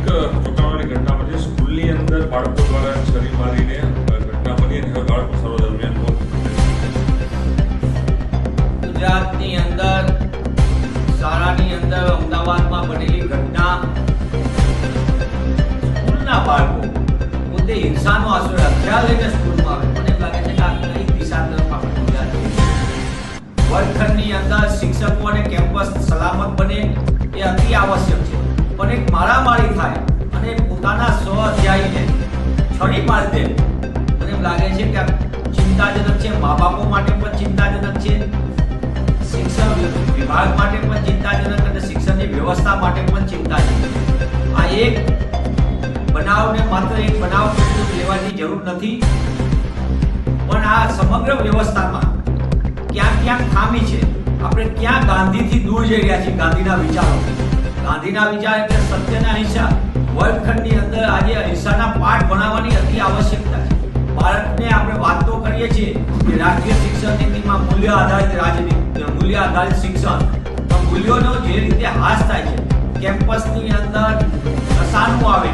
ચોંકાવનારી ઘટના બની સ્કૂલની અંદર બાળકો દ્વારા છરી મારીને ઘટના બની અને હવે બાળકો સર્વ દરમિયાન ગુજરાતની અંદર શાળાની અંદર અમદાવાદમાં બનેલી ઘટના સ્કૂલના બાળકો પોતે હિંસાનો આશરો હથિયાર લઈને સ્કૂલમાં આવે. મને લાગે છે કે આ કઈ દિશા તરફ આપણે ગુજરાત વર્ગખંડની અંદર શિક્ષકો અને કેમ્પસ સલામત બને એ અતિ આવશ્યક છે. પણ એક મારામારી થાય અને પોતાના સ્વ-અધ્યાયીને છડી મારી દે, મને લાગે છે કે ચિંતાજનક છે. મા બાપો માટે પણ ચિંતાજનક છે, શિક્ષણ વિભાગ માટે પણ ચિંતાજનક અને શિક્ષણની વ્યવસ્થા માટે પણ ચિંતાજનક. આ એક બનાવને માત્ર એક બનાવ પૂરતું લેવાની જરૂર નથી, પણ આ સમગ્ર વ્યવસ્થામાં ક્યાં ખામી છે. આપણે ક્યાં ગાંધીથી દૂર જઈ રહ્યા છીએ. ગાંધીના વિચાર એટલે સત્ય અને અહિંસા. વર્ગખંડની અંદર આજે અહિંસાના પાઠ ભણાવવાની અતિ આવશ્યકતા છે. ભારતને આપણે વાત તો કરીએ છીએ કે રાષ્ટ્રીય શિક્ષણ નીતિમાં મૂલ્ય આધારિત શિક્ષણ, પણ મૂલ્યોનો જે રીતે હાસ થાય છે, કેમ્પસની અંદર રસાનું આવે,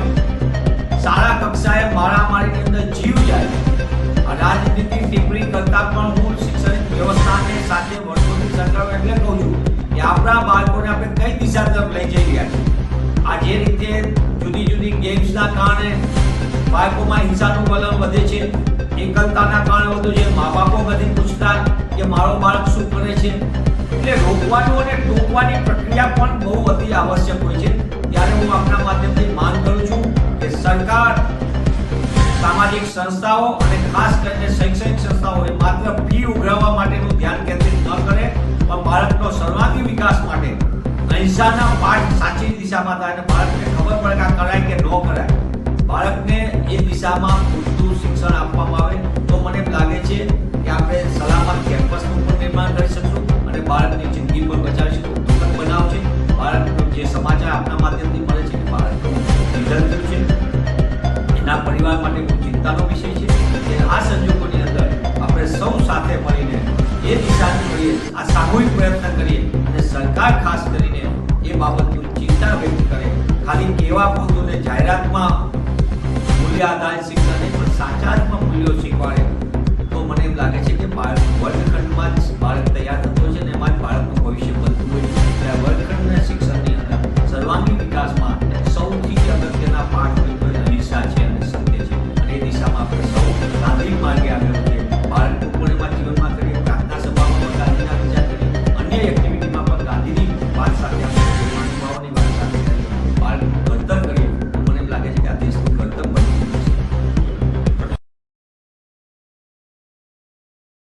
શાળા કક્ષાએ મારામારીની અંદર જીવ જાય. રાજનીતિક ટિપ્પણી કરતા પણ હું શિક્ષણ વ્યવસ્થાને સાથે વર્ષોથી સરકાર એટલે કહું છું કે આપણા બાળકોને આપણે કઈ દિશા તરફ લઈ જઈ રહ્યા છીએ. આ જે રીતે જુદી ગેમ્સના કારણે બાળકોમાં હિંસાનું વલણ વધે છે, એકલતાના કારણે વધુ છે, મા બાપો નથી પૂછતા કે મારો બાળક શું કરે છે. એટલે રોકવાનું અને ટોકવાની પ્રક્રિયા પણ બહુ અતિ આવશ્યક હોય છે. ત્યારે હું આપના માધ્યમથી માંગ કરું છું કે સરકાર સામાજિક સંસ્થાઓ અને ખાસ કરીને શૈક્ષણિક સંસ્થાઓએ માત્ર ફી ઉઘરાવવા માટેનું ધ્યાન કેન્દ્રિત ન કરે, પણ બાળકનો સર્વાંગી વિકાસ માટે અહિંસાના પાઠ સાચી દિશામાં થાય અને બાળકને ખબર પડે કે આ કરાય કે ન કરાય. બાળકને એ દિશામાં પૂરતું શિક્ષણ આપવામાં આવે તો મને લાગે છે કે આપણે સલામત કેમ્પસનું પણ નિર્માણ કરી શકશું અને બાળકની જિંદગી પણ બચાવી શકશું. દુઃખદ બનાવ છે. બાળકનો જે સમાચાર આપના માધ્યમથી મળે છે કે બાળકનું નિધન થયું છે, એના પરિવાર માટે બહુ ચિંતાનો વિષય છે. કે આ સંજોગોની અંદર આપણે સૌ સાથે મળીને એ દિશાની કરીએ, આ સામૂહિક પ્રયત્ન કરીએ અને સરકાર ખાસ કરીને એ બાબતની ચિંતા વ્યક્ત કરે. ખાલી કેવા પૂરતું જાહેરાતમાં મૂલ્ય આધારિત શિક્ષણ પણ સાચા અર્થમાં મૂલ્યો શીખવાડે તો મને એમ લાગે છે કે વર્ગખંડમાં જ બાળક